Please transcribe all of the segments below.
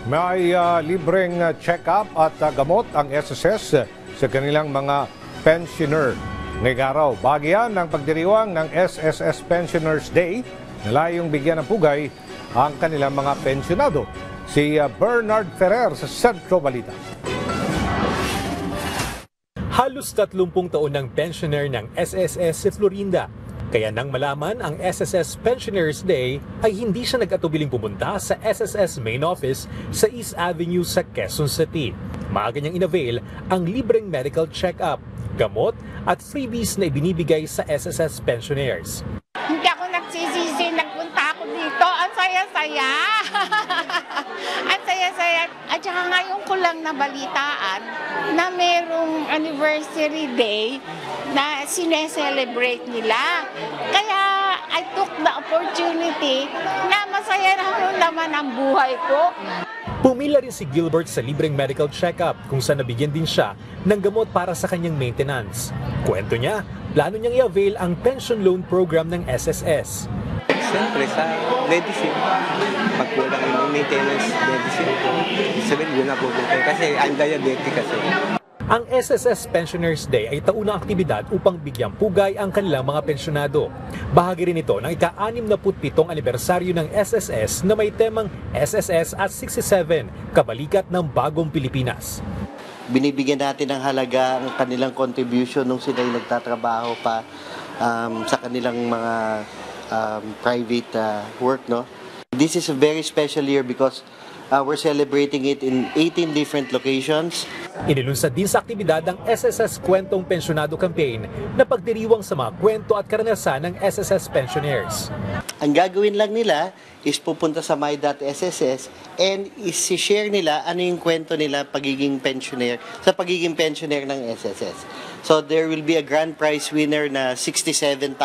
May libreng check-up at gamot ang SSS sa kanilang mga pensioner. Ngayong araw, bahagi yan ng pagdiriwang ng SSS Pensioners Day na layong bigyan ng pugay ang kanilang mga pensionado. Si Bernard Ferrer sa Centro Balita. Halos 30 taon ng pensioner ng SSS si Florinda. Kaya nang malaman ang SSS Pensioners Day ay hindi siya nag-atubiling pumunta sa SSS main office sa East Avenue sa Quezon City. Maaga niyang inavail ang libreng medical check-up, gamot at freebies na ibinibigay sa SSS pensioners. Hindi ako nagsisisi, nagpunta ako dito. Ang saya-saya. Ang saya-saya. At saka ngayon ko lang nabalitaan na merong anniversary day na sineselebrate nila. Kaya I took the opportunity na masaya na naman ang buhay ko. Pumila rin si Gilbert sa libreng medical check-up kung saan nabigyan din siya ng gamot para sa kanyang maintenance. Kwento niya, plano niyang i-avail ang pension loan program ng SSS. Siyempre sa medicine, pag kulang yung maintenance medicine ko, sabihin yun na pupunta kasi I'm diabetic kasi. Ang SSS Pensioners Day ay taunang aktibidad upang bigyang pugay ang kanilang mga pensyonado. Bahagi rin ito ng ika-67 anibersaryo ng SSS na may temang SSS at 67, Kabalikat ng Bagong Pilipinas. Binibigyan natin ng halaga ang kanilang contribution nung sila yung nagtatrabaho pa sa kanilang mga private work. No? This is a very special year because we're celebrating it in 18 different locations. Inilunsad din sa aktibidad ang SSS Kwentong Pensyonado Campaign na pagdiriwang sa mga kwento at karanasan ng SSS pensioners. Ang gagawin lang nila is pupunta sa my.sss and isi-share nila ano yung kwento nila pagiging pensioner ng SSS. So there will be a grand prize winner na 67,000.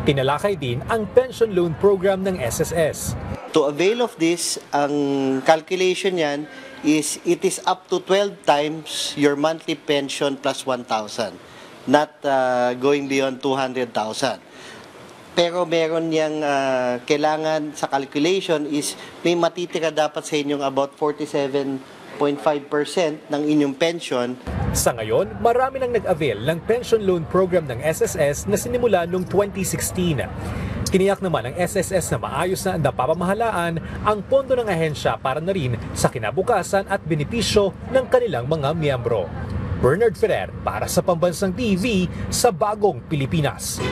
Tinalakay din ang pension loan program ng SSS. To avail of this, ang calculation yan is it is up to 12 times your monthly pension plus 1,000, not going beyond 200,000. Pero meron niyang kailangan sa calculation is may matitira dapat sa inyong about 47.5% ng inyong pension. Sa ngayon, marami nang nag-avail ng pension loan program ng SSS na sinimula noong 2016. Tiniyak naman ng SSS na maayos na napapamahalaan ang pondo ng ahensya para na rin sa kinabukasan at benepisyo ng kanilang mga miyembro. Bernard Ferrer para sa Pambansang TV sa Bagong Pilipinas.